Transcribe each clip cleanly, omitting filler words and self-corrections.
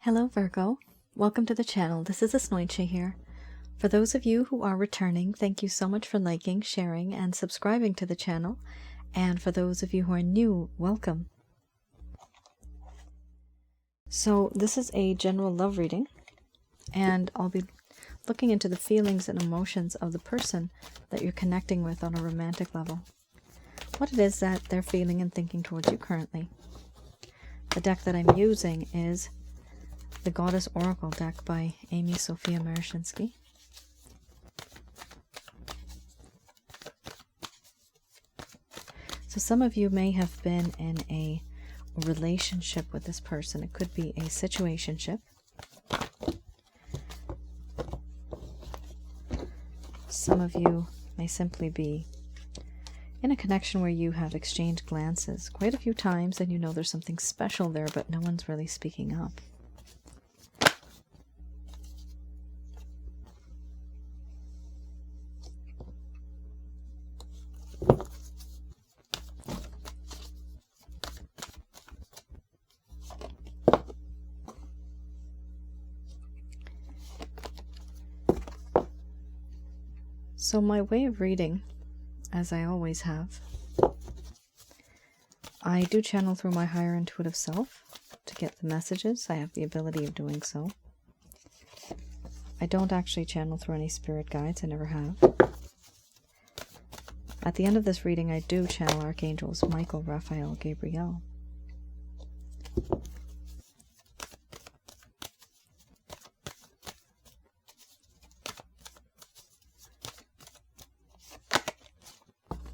Hello Virgo, welcome to the channel. This is Asnointia here. For those of you who are returning, thank you so much for liking, sharing, and subscribing to the channel. And for those of you who are new, welcome. So this is a general love reading, and I'll be looking into the feelings and emotions of the person that you're connecting with on a romantic level. What it is that they're feeling and thinking towards you currently. The deck that I'm using is the Goddess Oracle deck by Amy Sophia Marashinsky. So some of you may have been in a relationship with this person. It could be a situationship. Some of you may simply be in a connection where you have exchanged glances quite a few times and you know there's something special there, but no one's really speaking up. So my way of reading, as I always have, I do channel through my higher intuitive self to get the messages. I have the ability of doing so. I don't actually channel through any spirit guides. I never have. At the end of this reading, I do channel Archangels Michael, Raphael, Gabriel.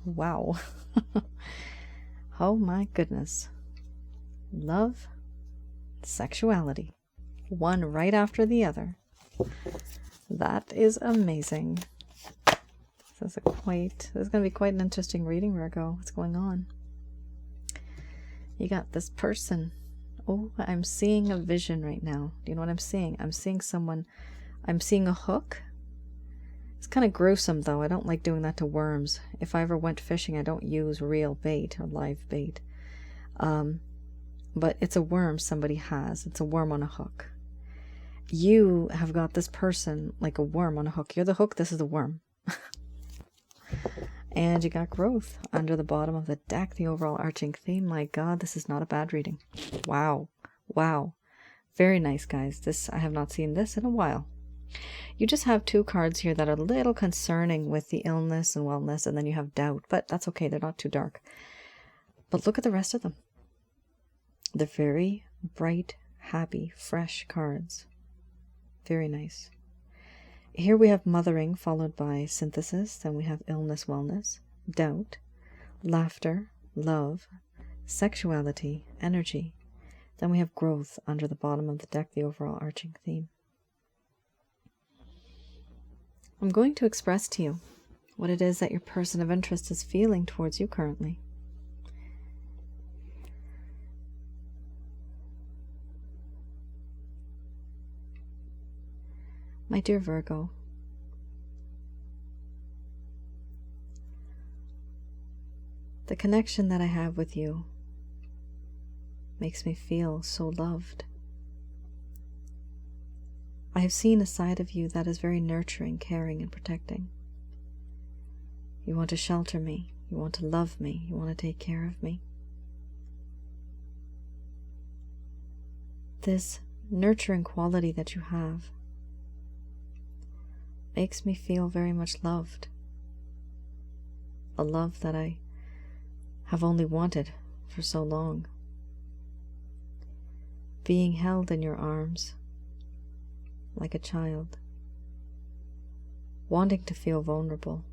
Wow. Oh my goodness. Love, sexuality. One right after the other. That is amazing. This is going to be quite an interesting reading, Virgo. What's going on? You got this person. Oh, I'm seeing a vision right now. Do you know what I'm seeing? I'm seeing someone. I'm seeing a hook. It's kind of gruesome, though. I don't like doing that to worms. If I ever went fishing, I don't use real bait or live bait. But it's a worm somebody has. It's a worm on a hook. You have got this person like a worm on a hook. You're the hook. This is the worm. And you got growth under the bottom of the deck. The overall arching theme. My God, this is not a bad reading. Wow. Wow. Very nice, guys. I have not seen this in a while. You just have two cards here that are a little concerning with the illness and wellness, and then you have doubt, but that's okay. They're not too dark. But look at the rest of them. They're very bright, happy, fresh cards. Very nice. Here we have mothering followed by synthesis. Then we have illness, wellness, doubt, laughter, love, sexuality, energy. Then we have growth under the bottom of the deck, the overall arching theme. I'm going to express to you what it is that your person of interest is feeling towards you currently. My dear Virgo, the connection that I have with you makes me feel so loved. I have seen a side of you that is very nurturing, caring, and protecting. You want to shelter me. You want to love me. You want to take care of me. This nurturing quality that you have makes me feel very much loved. A love that I have only wanted for so long. Being held in your arms like a child, wanting to feel vulnerable,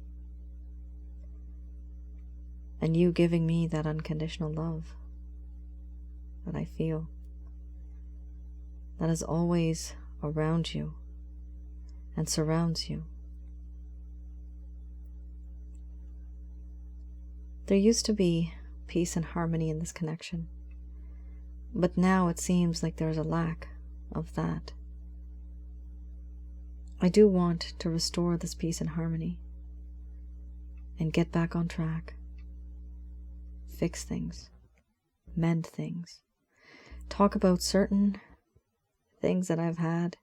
and you giving me that unconditional love that I feel, that is always around you and surrounds you. There used to be peace and harmony in this connection, but now it seems like there is a lack of that. I do want to restore this peace and harmony and get back on track, fix things, mend things, talk about certain things that I've had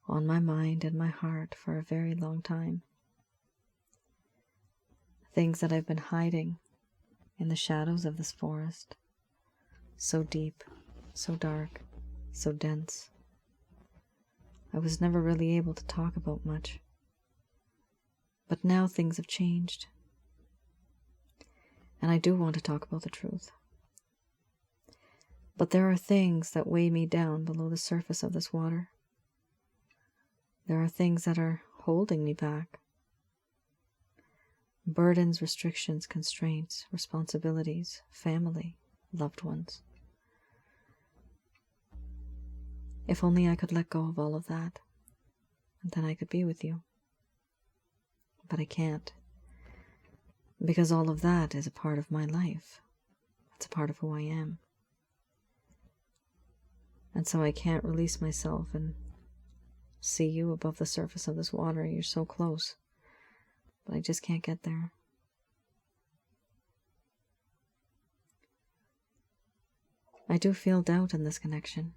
on my mind and my heart for a very long time. Things that I've been hiding in the shadows of this forest. So deep, so dark, so dense. I was never really able to talk about much. But now things have changed. And I do want to talk about the truth. But there are things that weigh me down below the surface of this water. There are things that are holding me back. Burdens, restrictions, constraints, responsibilities, family, loved ones. If only I could let go of all of that, and then I could be with you. But I can't. Because all of that is a part of my life. It's a part of who I am. And so I can't release myself and see you above the surface of this water. You're so close. But I just can't get there. I do feel doubt in this connection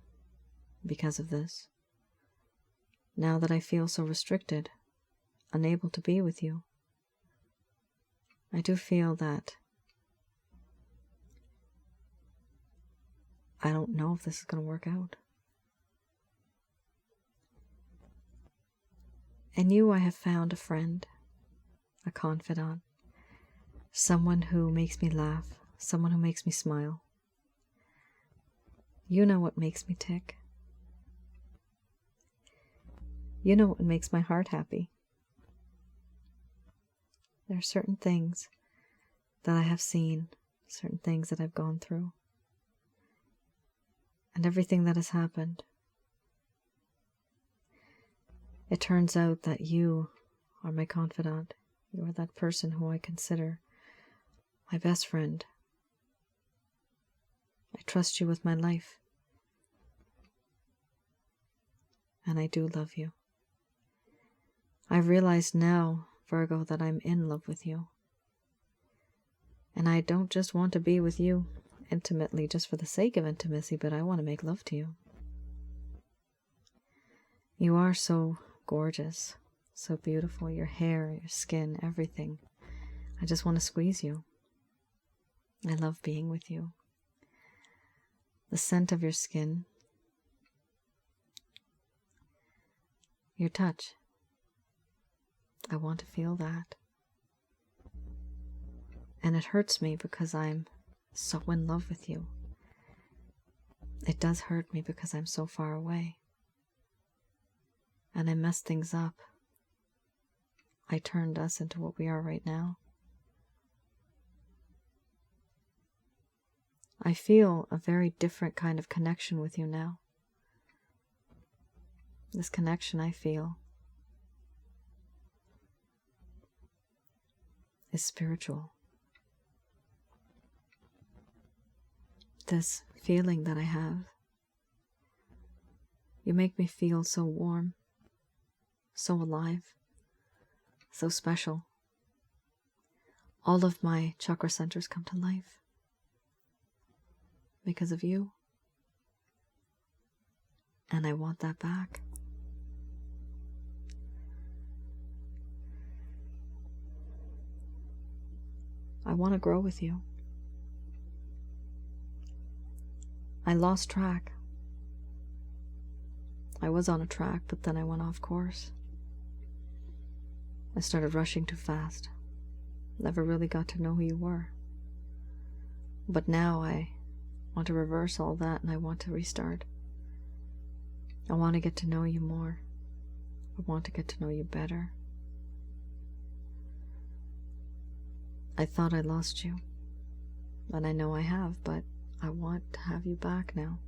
because of this. Now that I feel so restricted, unable to be with you, I do feel that I don't know if this is going to work out. In you, I have found a friend, a confidant, someone who makes me laugh, someone who makes me smile. You know what makes me tick. You know what makes my heart happy. There are certain things that I have seen, certain things that I've gone through. And everything that has happened, it turns out that you are my confidant. You are that person who I consider my best friend. I trust you with my life. And I do love you. I've realized now, Virgo, that I'm in love with you. And I don't just want to be with you intimately just for the sake of intimacy, but I want to make love to you. You are so gorgeous, so beautiful. Your hair, your skin, everything. I just want to squeeze you. I love being with you. The scent of your skin, your touch. I want to feel that. And it hurts me because I'm so in love with you. It does hurt me because I'm so far away. And I messed things up. I turned us into what we are right now. I feel a very different kind of connection with you now. This connection I feel is spiritual. This feeling that I have, you make me feel so warm, so alive, so special. All of my chakra centers come to life because of you. And I want that back. I want to grow with you. I lost track. I was on a track, but then I went off course. I started rushing too fast. Never really got to know who you were. But now I want to reverse all that and I want to restart. I want to get to know you more. I want to get to know you better. I thought I lost you, and I know I have, but I want to have you back now.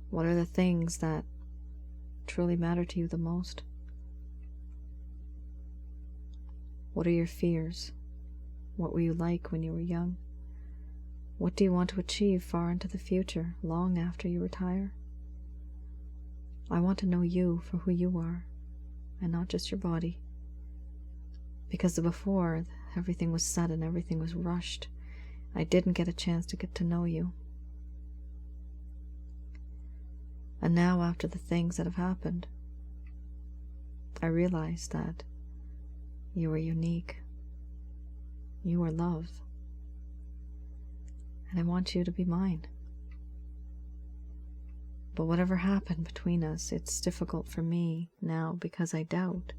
What are the things that truly matter to you the most? What are your fears? What were you like when you were young? What do you want to achieve far into the future, long after you retire? I want to know you for who you are, and not just your body. Because before, everything was sudden, everything was rushed. I didn't get a chance to get to know you. And now, after the things that have happened, I realize that you are unique. You are love. And I want you to be mine. But whatever happened between us, it's difficult for me now because I doubt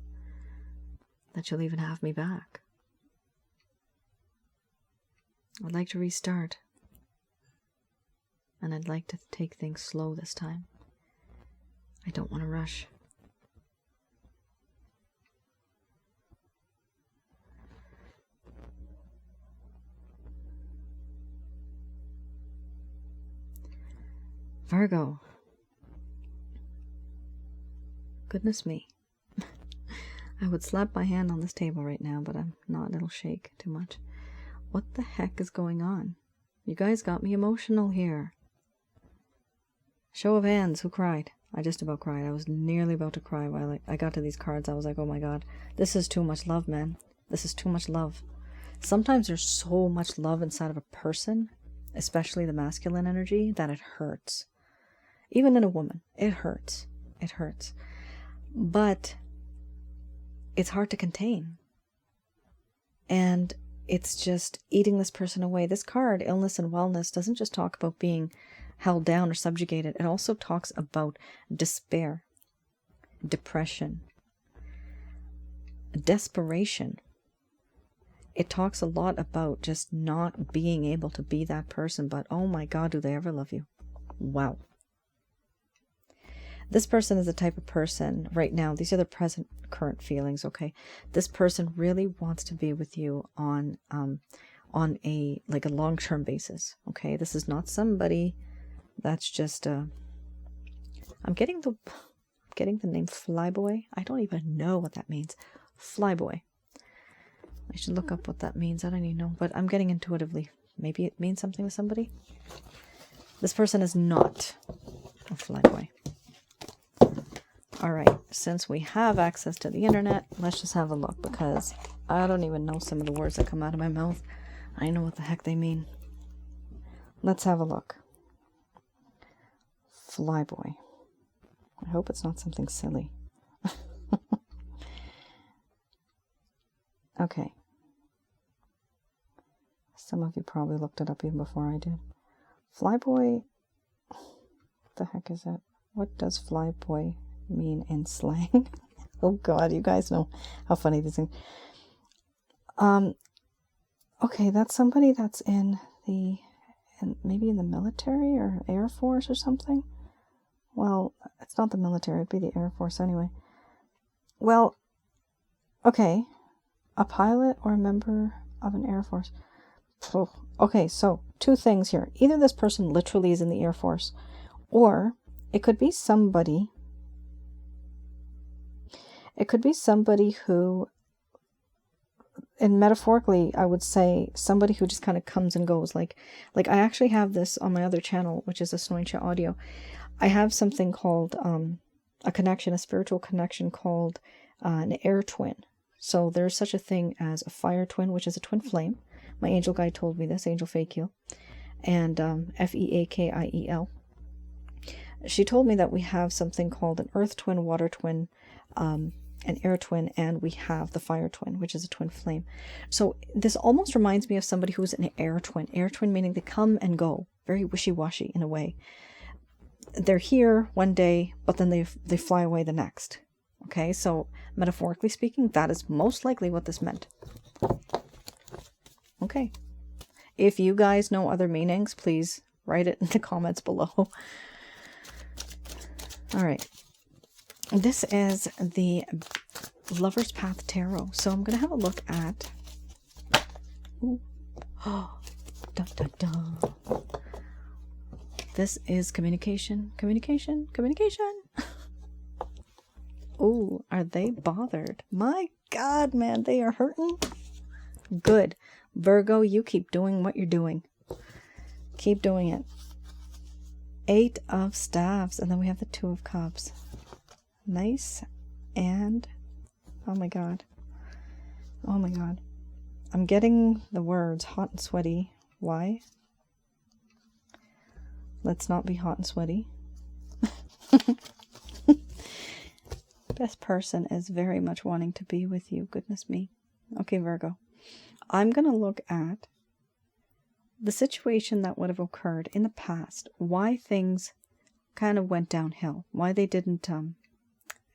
that you'll even have me back. I'd like to restart. And I'd like to take things slow this time. I don't want to rush. Virgo. Goodness me. I would slap my hand on this table right now, but I'm not. It'll shake too much. What the heck is going on? You guys got me emotional here. Show of hands, who cried? I just about cried. I was nearly about to cry while I got to these cards. I was like, oh my god, this is too much love, man. This is too much love. Sometimes there's so much love inside of a person, especially the masculine energy, that it hurts. Even in a woman, it hurts. It hurts. But it's hard to contain. And it's just eating this person away. This card, illness and wellness, doesn't just talk about being held down or subjugated. It also talks about despair, depression, desperation. It talks a lot about just not being able to be that person, but oh my god, do they ever love you? Wow. This person is the type of person right now, these are the present current feelings, okay? This person really wants to be with you on a long-term basis, okay? This is not somebody that's just I'm getting the name flyboy. I don't even know what that means. Flyboy. I should look up what that means. I don't even know, but I'm getting intuitively. Maybe it means something to somebody. This person is not a flyboy. All right, since we have access to the internet, let's just have a look, because I don't even know some of the words that come out of my mouth. I know what the heck they mean. Let's have a look. Flyboy. I hope it's not something silly. Okay. Some of you probably looked it up even before I did. Flyboy. What the heck is it? What does flyboy mean in slang? Oh god, you guys know how funny these things. Okay, that's somebody that's maybe in the military or Air Force or something. Well, it's not the military, it'd be the Air Force anyway. Well, okay, a pilot or a member of an Air Force. Okay, so two things here. Either this person literally is in the Air Force, or it could be somebody who, and metaphorically, I would say somebody who just kind of comes and goes. Like I actually have this on my other channel, which is Asnointia Audio. I have something called a spiritual connection called an air twin. So there's such a thing as a fire twin, which is a twin flame. My angel guide told me this, Angel Fakiel, and Feakiel. She told me that we have something called an earth twin, water twin, an air twin, and we have the fire twin, which is a twin flame. So this almost reminds me of somebody who's an air twin. Air twin meaning they come and go, very wishy-washy in a way. They're here one day, but then they fly away the next. Okay, so metaphorically speaking, that is most likely what this meant. Okay. If you guys know other meanings, please write it in the comments below. All right. This is the Lover's Path Tarot. So I'm going to have a look at... Ooh. Oh, dun, dun, dun. This is communication. Oh, are they bothered? My God, man, they are hurting. Good. Virgo, you keep doing what you're doing. Keep doing it. 8 of Staves, and then we have the 2 of Cups. Nice. And oh my god. I'm getting the words hot and sweaty. Why? Let's not be hot and sweaty. This person is very much wanting to be with you. Goodness me. Okay, Virgo. I'm going to look at the situation that would have occurred in the past. Why things kind of went downhill. Why they didn't,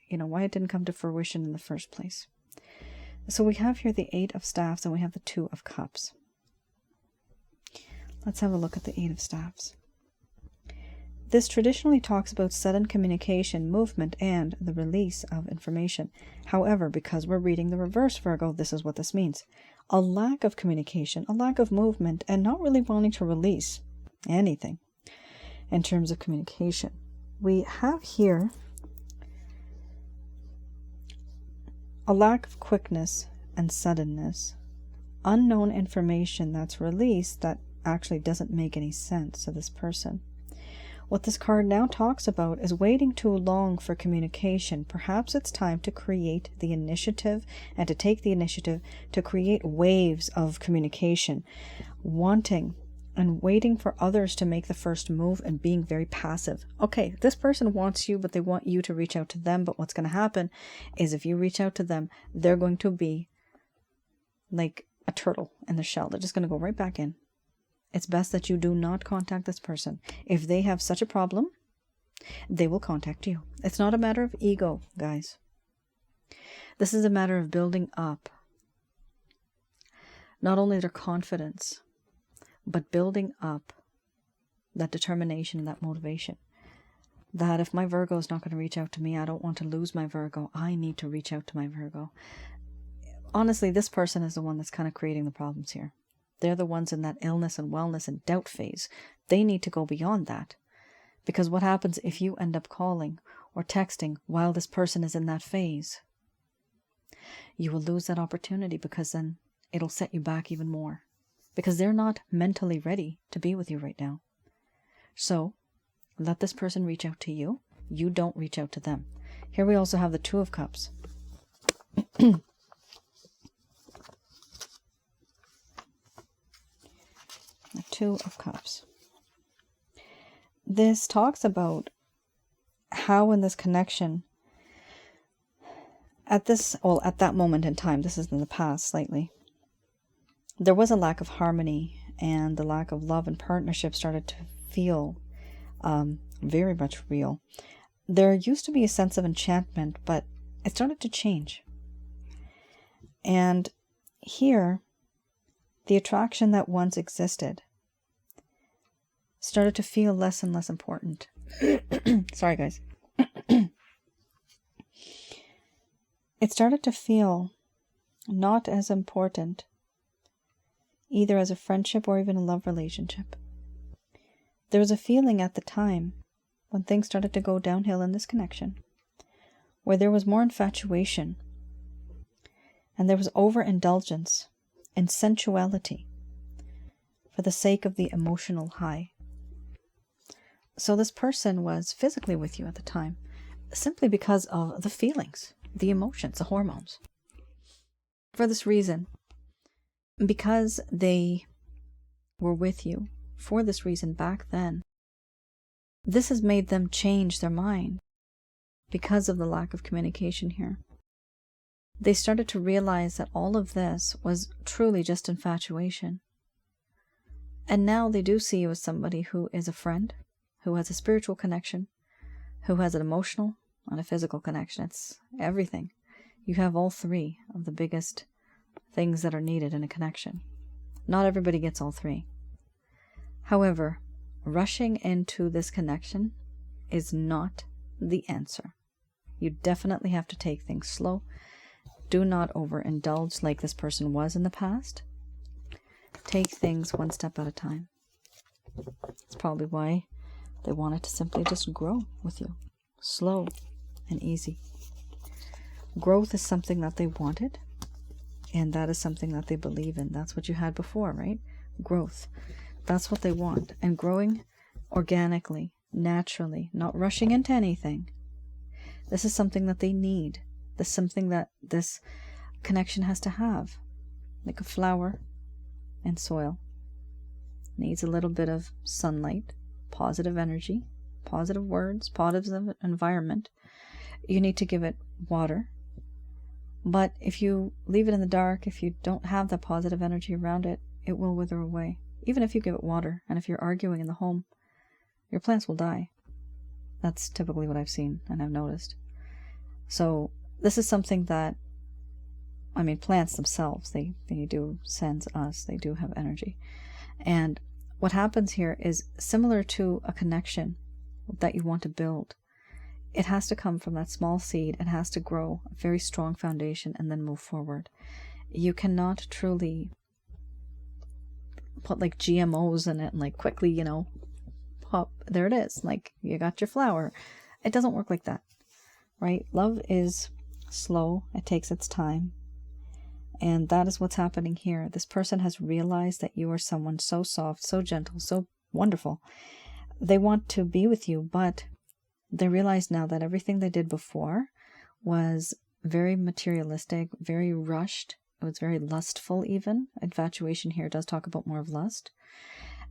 why it didn't come to fruition in the first place. So we have here the 8 of Staffs and we have the 2 of Cups. Let's have a look at the 8 of Staffs. This traditionally talks about sudden communication, movement, and the release of information. However, because we're reading the reverse, Virgo, this is what this means. A lack of communication, a lack of movement, and not really wanting to release anything in terms of communication. We have here a lack of quickness and suddenness, unknown information that's released that actually doesn't make any sense to this person. What this card now talks about is waiting too long for communication. Perhaps it's time to create the initiative and to take the initiative to create waves of communication, wanting and waiting for others to make the first move and being very passive. Okay, this person wants you, but they want you to reach out to them. But what's going to happen is if you reach out to them, they're going to be like a turtle in the shell. They're just going to go right back in. It's best that you do not contact this person. If they have such a problem, they will contact you. It's not a matter of ego, guys. This is a matter of building up not only their confidence, but building up that determination and that motivation. That if my Virgo is not going to reach out to me, I don't want to lose my Virgo. I need to reach out to my Virgo. Honestly, this person is the one that's kind of creating the problems here. They're the ones in that illness and wellness and doubt phase. They need to go beyond that. Because what happens if you end up calling or texting while this person is in that phase? You will lose that opportunity because then it'll set you back even more. Because they're not mentally ready to be with you right now. So, let this person reach out to you. You don't reach out to them. Here we also have the 2 of Cups. The 2 of Cups. This talks about how in this connection, at that moment in time, this is in the past slightly, there was a lack of harmony and the lack of love and partnership started to feel very much real. There used to be a sense of enchantment, but it started to change. And here, the attraction that once existed started to feel less and less important. Sorry, guys. It started to feel not as important, either as a friendship or even a love relationship. There was a feeling at the time, when things started to go downhill in this connection, where there was more infatuation, and there was overindulgence and sensuality for the sake of the emotional high. So this person was physically with you at the time, simply because of the feelings, the emotions, the hormones. For this reason, because they were with you, for this reason back then, this has made them change their mind because of the lack of communication here. They started to realize that all of this was truly just infatuation. And now they do see you as somebody who is a friend, who has a spiritual connection, who has an emotional and a physical connection. It's everything. You have all 3 of the biggest things that are needed in a connection. Not everybody gets all 3. However, rushing into this connection is not the answer. You definitely have to take things slow. Do not overindulge like this person was in the past. Take things one step at a time. That's probably why they wanted to simply just grow with you. Slow and easy. Growth is something that they wanted, and that is something that they believe in. That's what you had before, right? Growth. That's what they want. And growing organically, naturally, not rushing into anything. This is something that they need. This is something that this connection has to have. Like a flower and soil. Needs a little bit of sunlight, positive energy, positive words, positive environment. You need to give it water. But if you leave it in the dark, if you don't have that positive energy around it, it will wither away. Even if you give it water, and if you're arguing in the home, your plants will die. That's typically what I've seen and I've noticed. So this is something that, I mean, plants themselves, they do sense us. They do have energy. And what happens here is similar to a connection that you want to build. It has to come from that small seed. It has to grow a very strong foundation and then move forward. You cannot truly put like GMOs in it and like quickly, you know, pop, there it is. Like you got your flower. It doesn't work like that, right? Love is slow. It takes its time. And that is what's happening here. This person has realized that you are someone so soft, so gentle, so wonderful. They want to be with you, but they realize now that everything they did before was very materialistic, very rushed. It was very lustful even. Infatuation here does talk about more of lust.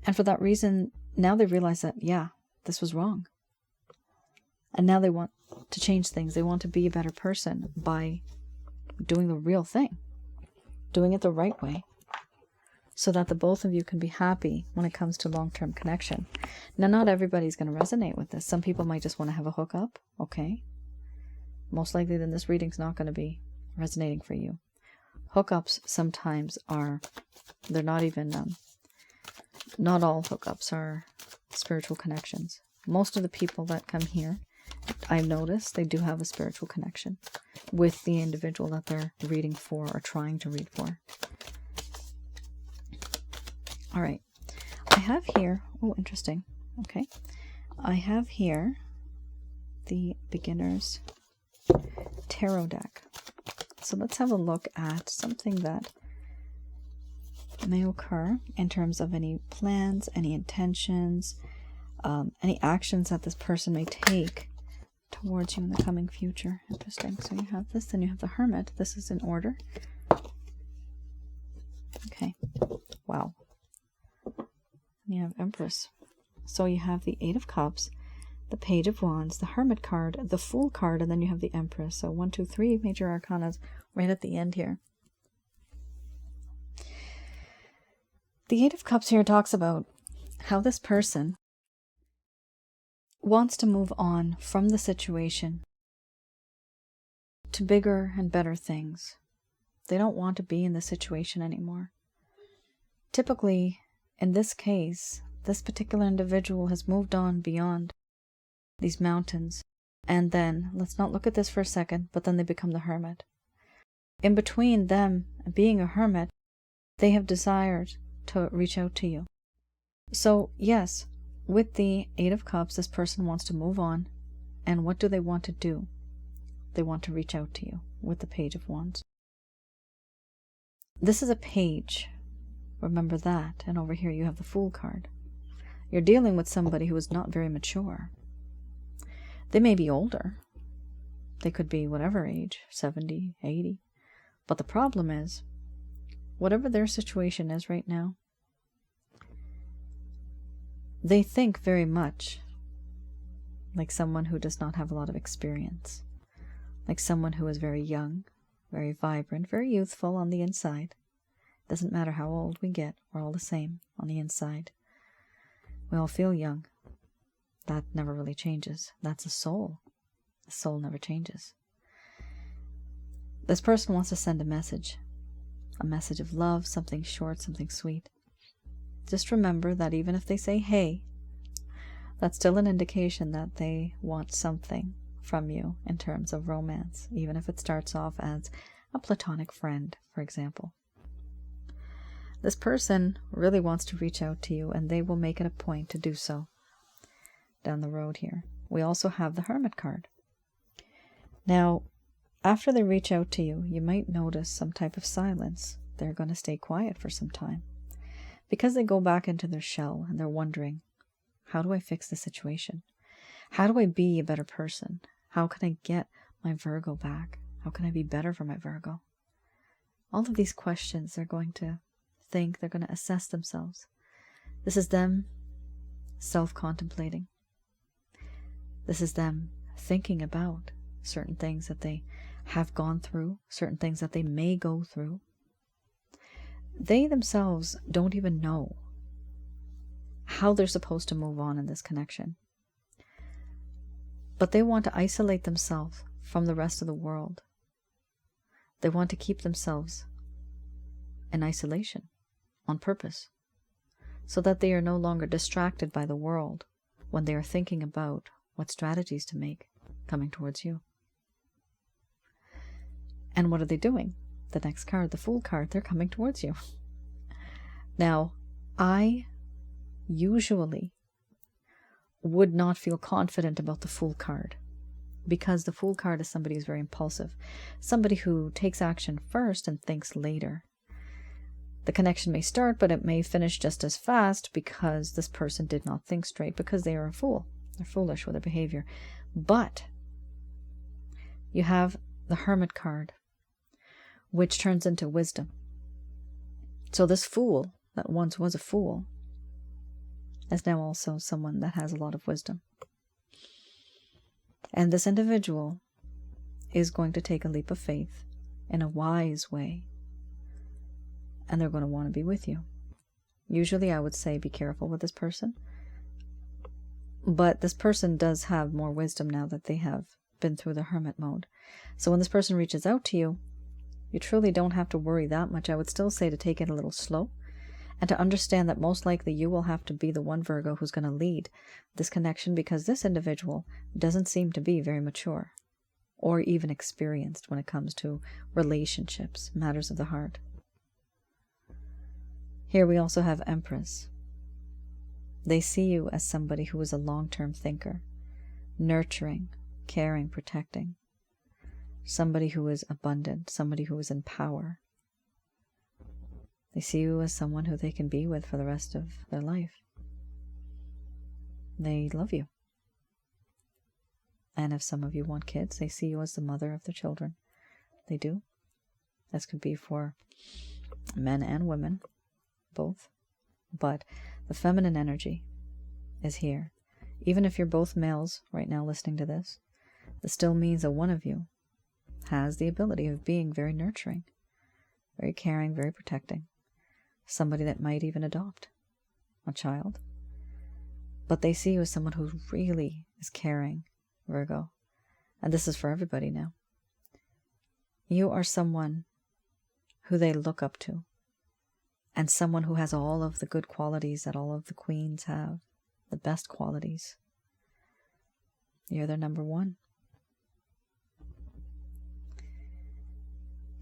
And for that reason, now they realize that, yeah, this was wrong. And now they want to change things. They want to be a better person by doing the real thing, doing it the right way, so that the both of you can be happy when it comes to long-term connection. Now, not everybody's going to resonate with this. Some people might just want to have a hookup. Okay. Most likely then this reading's not going to be resonating for you. Hookups sometimes are, they're not even, not all hookups are spiritual connections. Most of the people that come here, I've noticed they do have a spiritual connection with the individual that they're reading for or trying to read for. All right, I have here, oh, interesting. Okay, I have here the beginner's tarot deck. So let's have a look at something that may occur in terms of any plans, any intentions, any actions that this person may take towards you in the coming future. Interesting. So you have this, then you have the Hermit. This is in order. Okay. Wow. You have Empress. So you have the Eight of Cups, the Page of Wands, the Hermit card, the Fool card, and then you have the Empress. So 1, 2, 3 major arcana right at the end here. The Eight of Cups here talks about how this person wants to move on from the situation to bigger and better things. They don't want to be in the situation anymore. Typically, in this case, this particular individual has moved on beyond these mountains. And then, let's not look at this for a second, but then they become the Hermit. In between them being a hermit, they have desired to reach out to you. So, yes, with the Eight of Cups, this person wants to move on. And what do they want to do? They want to reach out to you with the Page of Wands. This is a page. Remember that. And over here you have the Fool card. You're dealing with somebody who is not very mature. They may be older. They could be whatever age, 70, 80. But the problem is, whatever their situation is right now, they think very much like someone who does not have a lot of experience. Like someone who is very young, very vibrant, very youthful on the inside. Doesn't matter how old we get, we're all the same on the inside. We all feel young. That never really changes. That's a soul. The soul never changes. This person wants to send a message of love, something short, something sweet. Just remember that even if they say hey, that's still an indication that they want something from you in terms of romance, even if it starts off as a platonic friend, for example. This person really wants to reach out to you, and they will make it a point to do so down the road here. We also have the Hermit card. Now, after they reach out to you, you might notice some type of silence. They're going to stay quiet for some time because they go back into their shell and they're wondering, how do I fix the situation? How do I be a better person? How can I get my Virgo back? How can I be better for my Virgo? All of these questions they're going to think, they're going to assess themselves. This is them self-contemplating. This is them thinking about certain things that they have gone through, certain things that they may go through. They themselves don't even know how they're supposed to move on in this connection. But they want to isolate themselves from the rest of the world. They want to keep themselves in isolation on purpose, so that they are no longer distracted by the world when they are thinking about what strategies to make coming towards you. And what are they doing? The next card, the Fool card, they're coming towards you. Now, I usually would not feel confident about the Fool card, because the Fool card is somebody who's very impulsive, somebody who takes action first and thinks later. The connection may start, but it may finish just as fast because this person did not think straight, because they are a fool. They're foolish with their behavior. But you have the Hermit card, which turns into wisdom. So this fool that once was a fool is now also someone that has a lot of wisdom. And this individual is going to take a leap of faith in a wise way. And they're going to want to be with you. Usually I would say be careful with this person. But this person does have more wisdom now that they have been through the hermit mode. So when this person reaches out to you, you truly don't have to worry that much. I would still say to take it a little slow and to understand that most likely you will have to be the one, Virgo, who's going to lead this connection, because this individual doesn't seem to be very mature or even experienced when it comes to relationships, matters of the heart. Here we also have Empress. They see you as somebody who is a long-term thinker, nurturing, caring, protecting. Somebody who is abundant, somebody who is in power. They see you as someone who they can be with for the rest of their life. They love you. And if some of you want kids, they see you as the mother of their children. They do. This could be for men and women, both. But the feminine energy is here. Even if you're both males right now listening to this, this still means that one of you has the ability of being very nurturing, very caring, very protecting. Somebody that might even adopt a child. But they see you as someone who really is caring, Virgo. And this is for everybody now. You are someone who they look up to, and someone who has all of the good qualities that all of the queens have, the best qualities. You're their number one.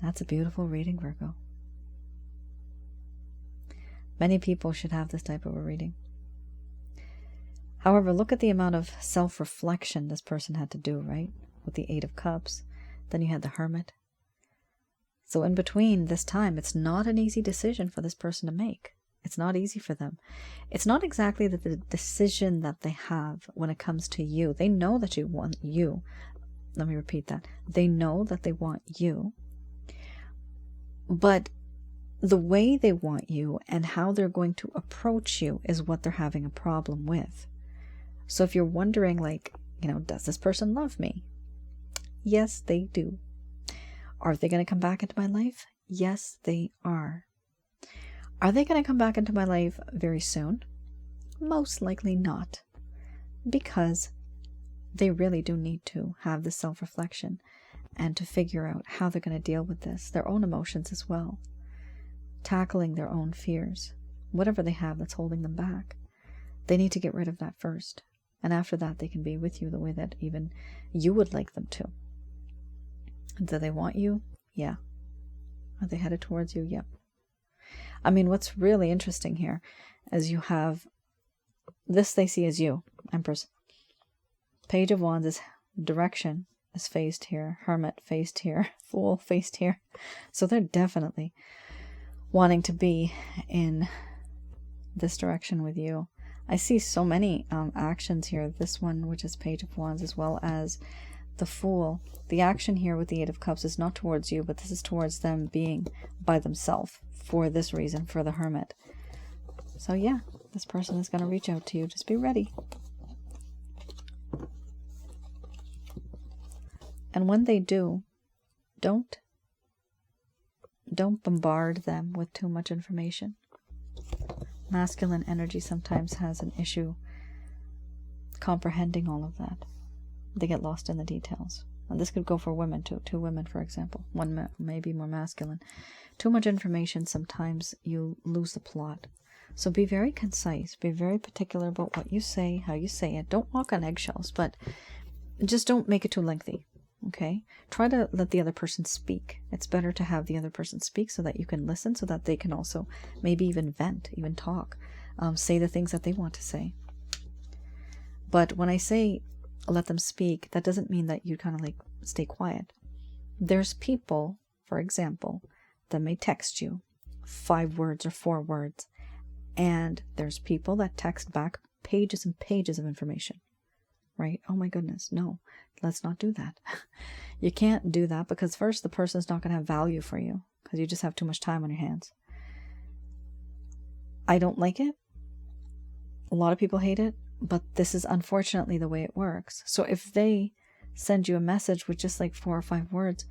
That's a beautiful reading, Virgo. Many people should have this type of a reading. However, look at the amount of self-reflection this person had to do, right? With the Eight of Cups. Then you had the Hermit. So in between this time, it's not an easy decision for this person to make. It's not easy for them. It's not exactly the decision that they have when it comes to you. They know that you want you. Let me repeat that. They know that they want you. But the way they want you and how they're going to approach you is what they're having a problem with. So if you're wondering, like, does this person love me? Yes, they do. Are they going to come back into my life? Yes, they are. Are they going to come back into my life very soon? Most likely not. Because they really do need to have the self-reflection and to figure out how they're going to deal with this, their own emotions as well, tackling their own fears, whatever they have that's holding them back. They need to get rid of that first, and after that they can be with you the way that even you would like them to. Do they want you? Yeah. Are they headed towards you? Yep. I mean, what's really interesting here is you have this they see as you, Empress. Page of Wands is direction is faced here, Hermit faced here, Fool faced here. So they're definitely wanting to be in this direction with you. I see so many actions here. This one, which is Page of Wands, as well as the Fool. The action here with the Eight of Cups is not towards you, but this is towards them being by themselves for this reason, for the Hermit. So yeah, this person is going to reach out to you. Just be ready. And when they do, don't bombard them with too much information. Masculine energy sometimes has an issue comprehending all of that. They get lost in the details. And this could go for women too. 2 women, for example. One may be more masculine. Too much information, sometimes you lose the plot. So be very concise. Be very particular about what you say, how you say it. Don't walk on eggshells, but just don't make it too lengthy. Okay? Try to let the other person speak. It's better to have the other person speak so that you can listen, so that they can also maybe even vent, even talk, say the things that they want to say. But when I say let them speak, that doesn't mean that you kind of like stay quiet. There's people, for example, that may text you 5 words or 4 words, and there's people that text back pages and pages of information, right? Oh my goodness, no, let's not do that. You can't do that, because first, the person's not going to have value for you because you just have too much time on your hands. I don't like it. A lot of people hate it, but this is unfortunately the way it works. So if they send you a message with just like 4 or 5 words,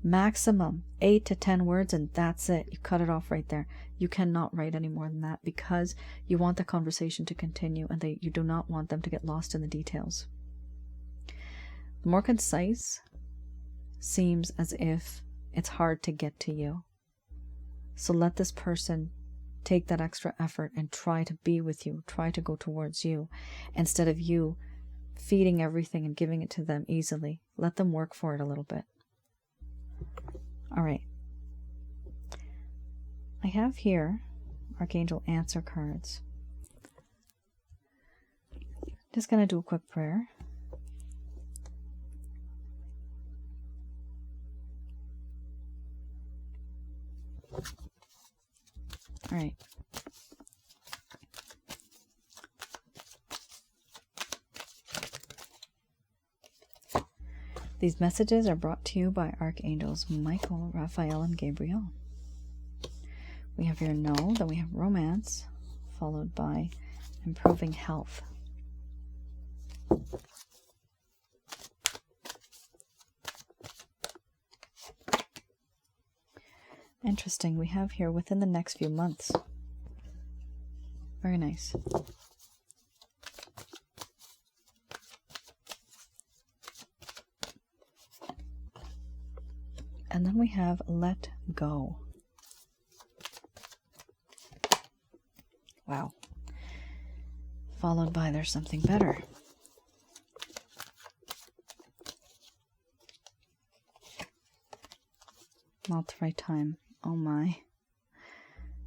maximum 8 to 10 words, and that's it. You cut it off right there. You cannot write any more than that, because you want the conversation to continue, and you do not want them to get lost in the details. The more concise seems as if it's hard to get to you. So let this person take that extra effort and try to be with you, try to go towards you, instead of you feeding everything and giving it to them easily. Let them work for it a little bit. All right. I have here Archangel Answer cards. Just going to do a quick prayer. All right. These messages are brought to you by Archangels Michael, Raphael, and Gabriel. We have here no, then we have romance, followed by improving health. Interesting. We have here within the next few months. Very nice. And then we have let go. Wow. Followed by there's something better. Not the right time. Oh my.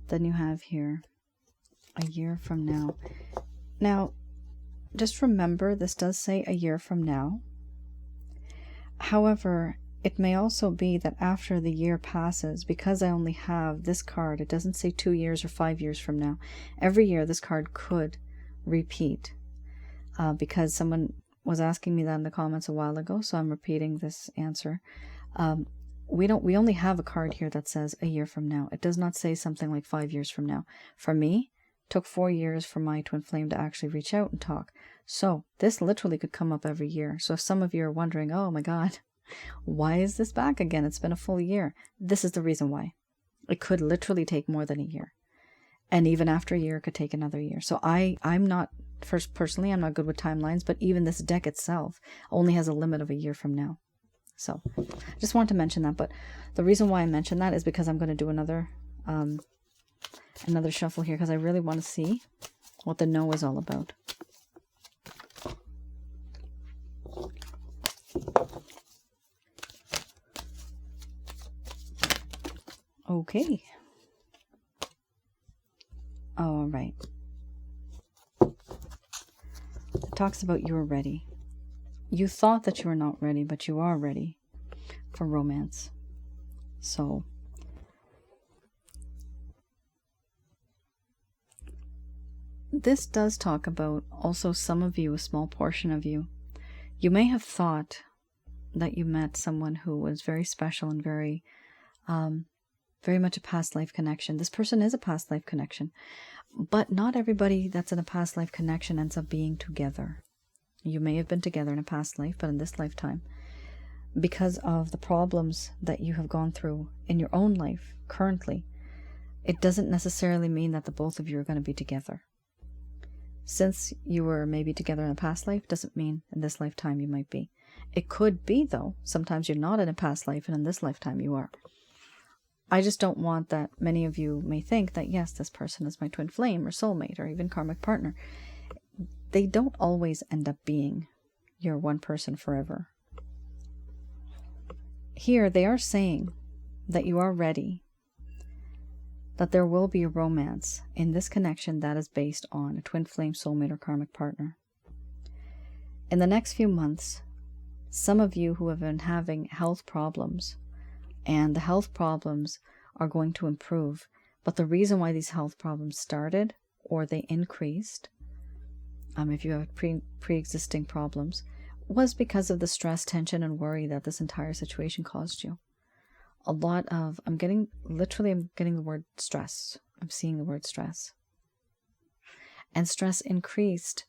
Then you have here a year from now. Now, just remember, this does say a year from now. However, it may also be that after the year passes, because I only have this card, it doesn't say 2 years or 5 years from now. Every year this card could repeat, because someone was asking me that in the comments a while ago, so I'm repeating this answer. We only have a card here that says a year from now. It does not say something like 5 years from now. For me, it took 4 years for my twin flame to actually reach out and talk. So this literally could come up every year. So if some of you are wondering, oh my God, why is this back again? It's been a full year. This is the reason why. It could literally take more than a year. And even after a year, it could take another year. So I'm not, personally, I'm not good with timelines, but even this deck itself only has a limit of a year from now. So I just wanted to mention that. But the reason why I mentioned that is because I'm going to do another shuffle here, because I really want to see what the no is all about. Okay. All right. It talks about you are ready. You thought that you were not ready, but you are ready for romance. So this does talk about also some of you, a small portion of you. You may have thought that you met someone who was very special and very much a past life connection. This person is a past life connection, but not everybody that's in a past life connection ends up being together. You may have been together in a past life, but in this lifetime, because of the problems that you have gone through in your own life currently, it doesn't necessarily mean that the both of you are going to be together. Since you were maybe together in a past life, doesn't mean in this lifetime you might be. It could be, though. Sometimes you're not in a past life, and in this lifetime you are. I just don't want that many of you may think that, yes, this person is my twin flame or soulmate or even karmic partner. They don't always end up being your one person forever. Here, they are saying that you are ready, that there will be a romance in this connection that is based on a twin flame, soulmate, or karmic partner. In the next few months, some of you who have been having health problems, and the health problems are going to improve, but the reason why these health problems started, or they increased, if you have pre-existing problems, was because of the stress, tension, and worry that this entire situation caused you. A lot of, I'm getting the word stress. I'm seeing the word stress. And stress increased.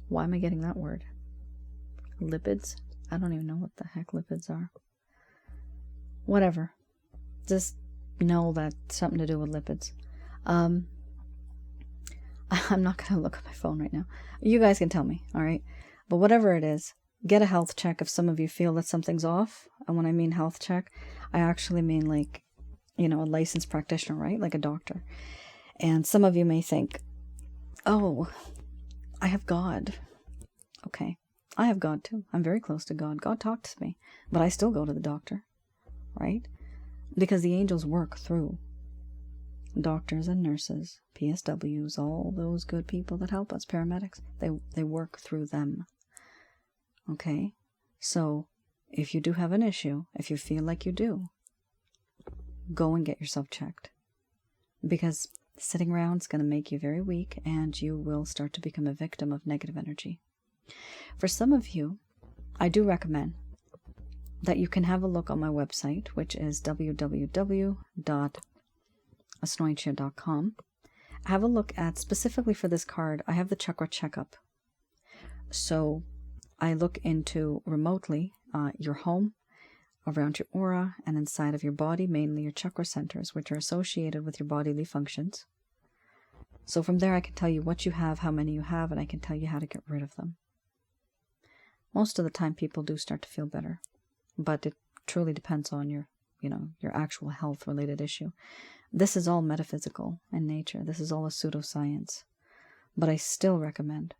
Why am I getting that word? Lipids? I don't even know what the heck lipids are. Whatever. Just know that it's something to do with lipids. I'm not going to look at my phone right now. You guys can tell me, all right? But whatever it is, get a health check if some of you feel that something's off. And when I mean health check, I actually mean like, a licensed practitioner, right? Like a doctor. And some of you may think, oh, I have God. Okay, I have God too. I'm very close to God. God talks to me, but I still go to the doctor, right? Because the angels work through doctors and nurses, PSWs, all those good people that help us, paramedics. They work through them. Okay, so if you do have an issue, if you feel like you do, go and get yourself checked. Because sitting around is going to make you very weak, and you will start to become a victim of negative energy. For some of you, I do that you can have a look on my website, which is www.asnointia.com. Have a look at, specifically for this card, I have the chakra checkup. So I look into remotely your home, around your aura, and inside of your body, mainly your chakra centers, which are associated with your bodily functions. So from there I can tell you what you have, how many you have, and I can tell you how to get rid of them. Most of the time people do start to feel better, but it truly depends on your actual health related issue. This is all metaphysical in nature. This is all a pseudoscience. But I still recommend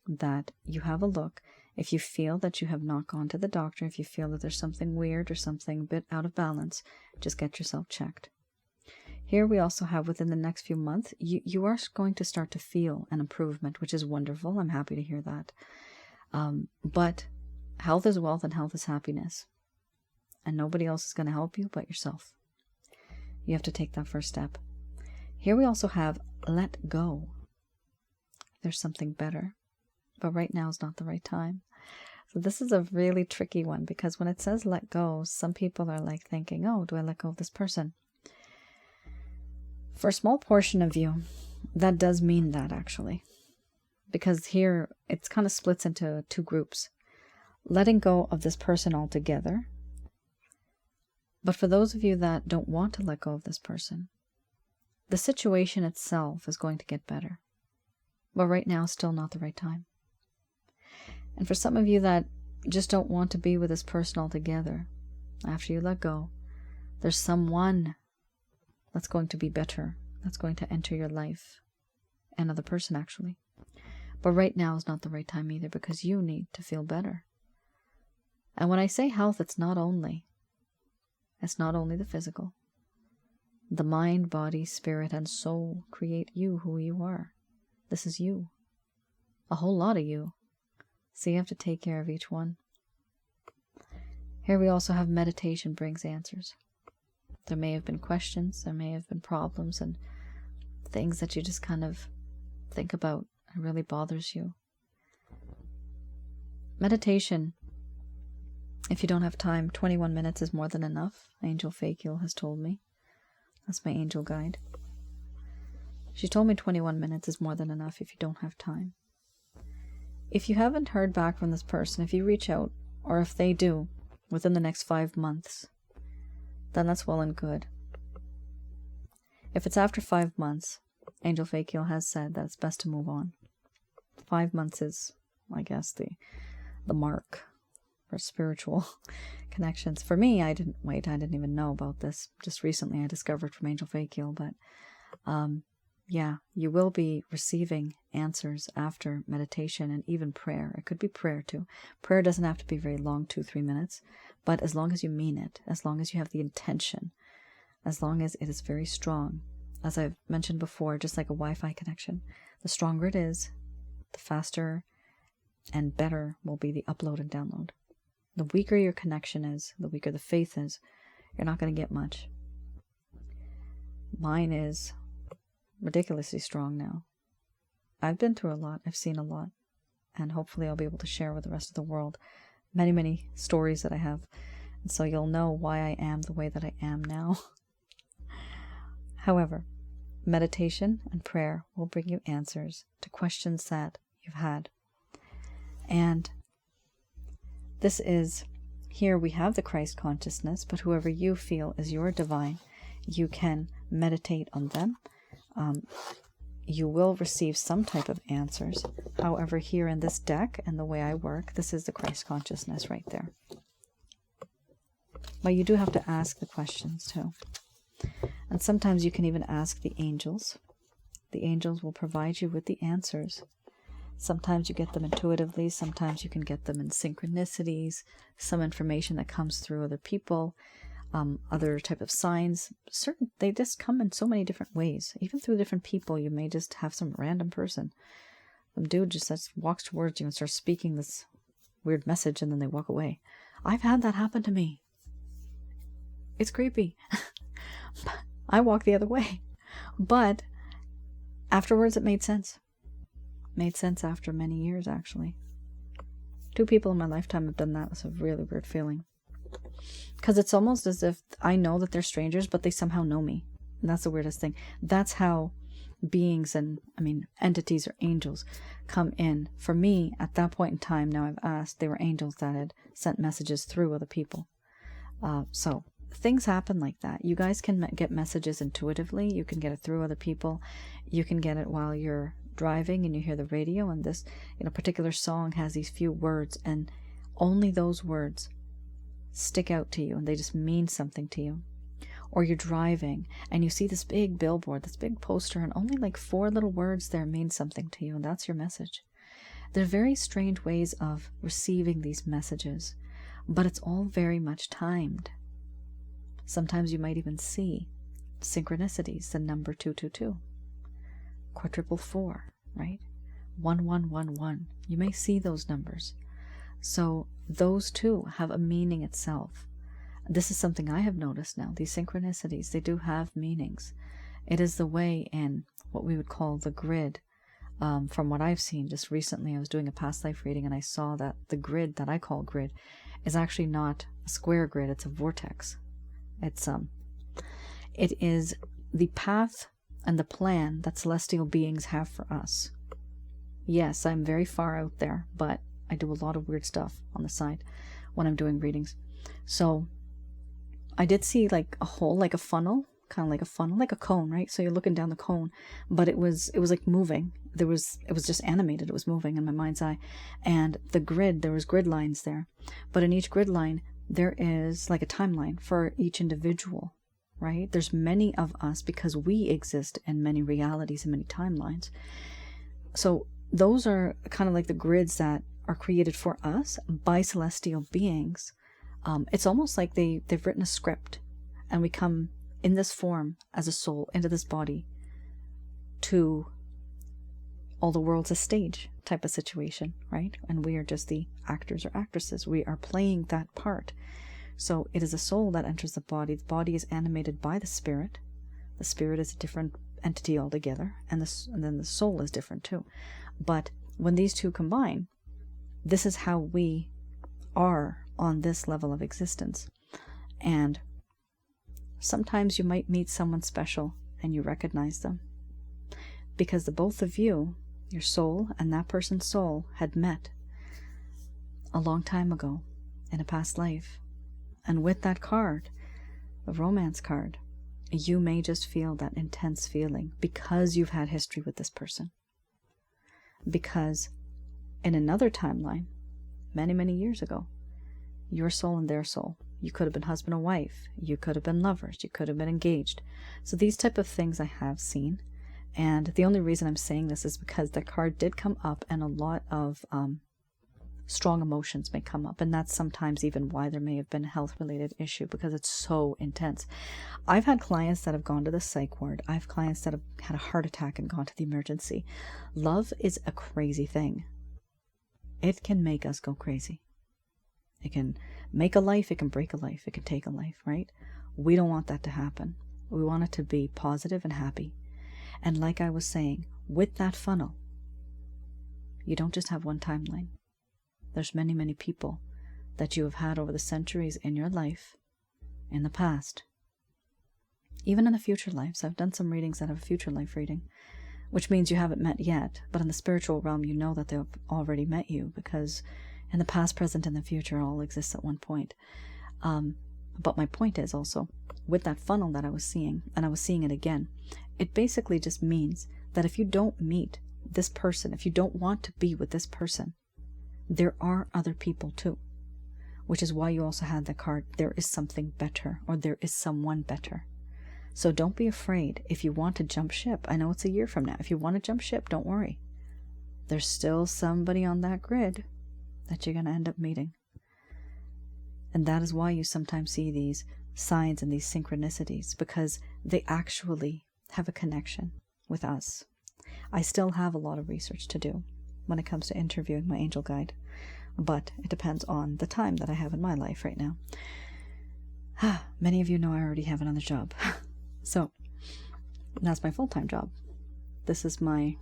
that you have a look. If you feel that you have not gone to the doctor, if you feel that there's something weird or something a bit out of balance, just get yourself checked. Here we also have, within the next few months, you are going to start to feel an improvement, which is wonderful. I'm happy to hear that. But health is wealth and health is happiness. And nobody else is going to help you but yourself. You have to take that first step. Here we also have let go. There's something better. But right now is not the right time. So this is a really tricky one, because when it says let go, some people are like thinking, oh, do I let go of this person? For a small portion of you, that does mean that, actually. Because here, it's kind of splits into two groups. Letting go of this person altogether. But for those of you that don't want to let go of this person, the situation itself is going to get better. But right now, still not the right time. And for some of you that just don't want to be with this person altogether, after you let go, there's someone that's going to be better, that's going to enter your life. Another person, actually. But right now is not the right time either, because you need to feel better. And when I say health, it's not only the physical. The mind, body, spirit, and soul create you who you are. This is you. A whole lot of you. So you have to take care of each one. Here we also have meditation brings answers. There may have been questions, there may have been problems, and things that you just kind of think about. It really bothers you. Meditation, if you don't have time, 21 minutes is more than enough. Angel Fakil has told me. That's my angel guide. She told me 21 minutes is more than enough if you don't have time. If you haven't heard back from this person, if you reach out, or if they do within the next 5 months, then that's well and good. If it's after 5 months, Angel Fakil has said that it's best to move on. 5 months is, I guess, the mark for spiritual connections. For me, I didn't even know about this. Just recently I discovered from Angel Fakil, but yeah, you will be receiving answers after meditation and even prayer. It could be prayer too. Prayer doesn't have to be very long, 2-3 minutes, but as long as you mean it, as long as you have the intention, as long as it is very strong. As I've mentioned before, just like a Wi-Fi connection, the stronger it is, the faster and better will be the upload and download. The weaker your connection is, the weaker the faith is, you're not going to get much. Mine is ridiculously strong now. I've been through a lot, I've seen a lot, and hopefully I'll be able to share with the rest of the world many, many stories that I have. And so you'll know why I am the way that I am now. However, meditation and prayer will bring you answers to questions that you've had. And this is, here we have the Christ consciousness, but whoever you feel is your divine, you can meditate on them. You will receive some type of answers. However, here in this deck and the way I work, this is the Christ consciousness right there. But you do have to ask the questions too. And sometimes you can even ask the angels. The angels will provide you with the answers. Sometimes you get them intuitively, sometimes you can get them in synchronicities, some information that comes through other people, other type of signs. They just come in so many different ways. Even through different people, you may just have some random person. Some dude just walks towards you and starts speaking this weird message, and then they walk away. I've had that happen to me. It's creepy. I walk the other way. But afterwards it made sense. Made sense after many years, actually. 2 people in my lifetime have done that. It's a really weird feeling. Because it's almost as if I know that they're strangers, but they somehow know me. And that's the weirdest thing. That's how beings and, entities or angels come in. For me, at that point in time, now I've asked, they were angels that had sent messages through other people. So things happen like that. You guys can get messages intuitively. You can get it through other people. You can get it while you're driving and you hear the radio, and this particular song has these few words, and only those words stick out to you and they just mean something to you. Or you're driving and you see this big billboard, this big poster, and only like 4 little words there mean something to you, and that's your message. They're very strange ways of receiving these messages, but it's all very much timed. Sometimes you might even see synchronicities, the number 222, quadruple 4, right? 1111. You may see those numbers. So those too have a meaning itself. This is something I have noticed now. These synchronicities, they do have meanings. It is the way in what we would call the grid. From what I've seen just recently, I was doing a past life reading and I saw that the grid that I call grid is actually not a square grid, it's a vortex. It is the path and the plan that celestial beings have for us. Yes, I'm very far out there, but I do a lot of weird stuff on the side when I'm doing readings. So I did see like a hole, like a funnel, kind of like a funnel, like a cone, right? So you're looking down the cone, but it was like moving. It was just animated. It was moving in my mind's eye. And the grid, there was grid lines there. But in each grid line, there is like a timeline for each individual, right? There's many of us because we exist in many realities and many timelines. So those are kind of like the grids that are created for us by celestial beings. It's almost like they've written a script, and we come in this form as a soul into this body to all the world's a stage type of situation, right? And we are just the actors or actresses. We are playing that part. So it is a soul that enters the body. The body is animated by the spirit. The spirit is a different entity altogether, and then the soul is different too. But when these two combine, this is how we are on this level of existence. And sometimes you might meet someone special and you recognize them, because the both of you Your soul and that person's soul had met a long time ago in a past life. And with that card, the romance card, you may just feel that intense feeling because you've had history with this person. Because in another timeline, many, many years ago, your soul and their soul, you could have been husband and wife, you could have been lovers, you could have been engaged. So these type of things I have seen. And the only reason I'm saying this is because the card did come up, and a lot of strong emotions may come up. And that's sometimes even why there may have been a health-related issue, because it's so intense. I've had clients that have gone to the psych ward. I have clients that have had a heart attack and gone to the emergency. Love is a crazy thing. It can make us go crazy. It can make a life, it can break a life, it can take a life, right? We don't want that to happen. We want it to be positive and happy. And like I was saying, with that funnel, you don't just have one timeline. There's many, many people that you have had over the centuries in your life, in the past, even in the future lives. I've done some readings that have a future life reading, which means you haven't met yet, but in the spiritual realm, you know that they've already met you, because in the past, present, and the future all exists at one point. But my point is also, with that funnel that I was seeing, and I was seeing it again, it basically just means that if you don't meet this person, if you don't want to be with this person, there are other people too. Which is why you also had the card, there is something better, or there is someone better. So don't be afraid if you want to jump ship. I know it's a year from now. If you want to jump ship, don't worry. There's still somebody on that grid that you're going to end up meeting. And that is why you sometimes see these signs and these synchronicities, because they actually have a connection with us. I still have a lot of research to do when it comes to interviewing my angel guide, but it depends on the time that I have in my life right now. Many of you know I already have another job. So that's my full-time job. This is my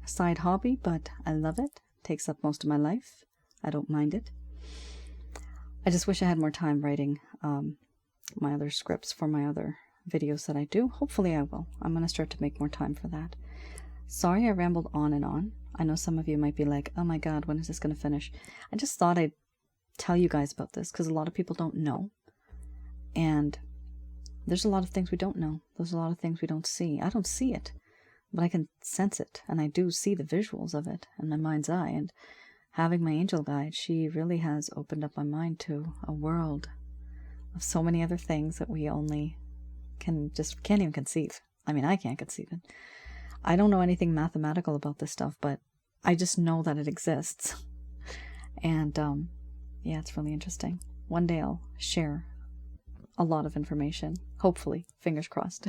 side hobby, but I love it. It takes up most of my life. I don't mind it. I just wish I had more time writing my other scripts for my other videos that I do. Hopefully I will. I'm going to start to make more time for that. Sorry I rambled on and on. I know some of you might be like, oh my god, when is this going to finish? I just thought I'd tell you guys about this, because a lot of people don't know. And there's a lot of things we don't know. There's a lot of things we don't see. I don't see it, but I can sense it, and I do see the visuals of it in my mind's eye. And having my angel guide, she really has opened up my mind to a world of so many other things that we only can't even conceive. I mean, I can't conceive it. I don't know anything mathematical about this stuff, but I just know that it exists. And yeah, it's really interesting. One day I'll share a lot of information. Hopefully, fingers crossed.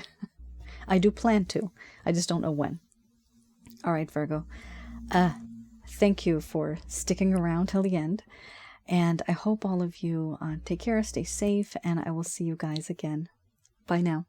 I do plan to. I just don't know when. All right, Virgo. Thank you for sticking around till the end. And I hope all of you take care, stay safe, and I will see you guys again. Bye now.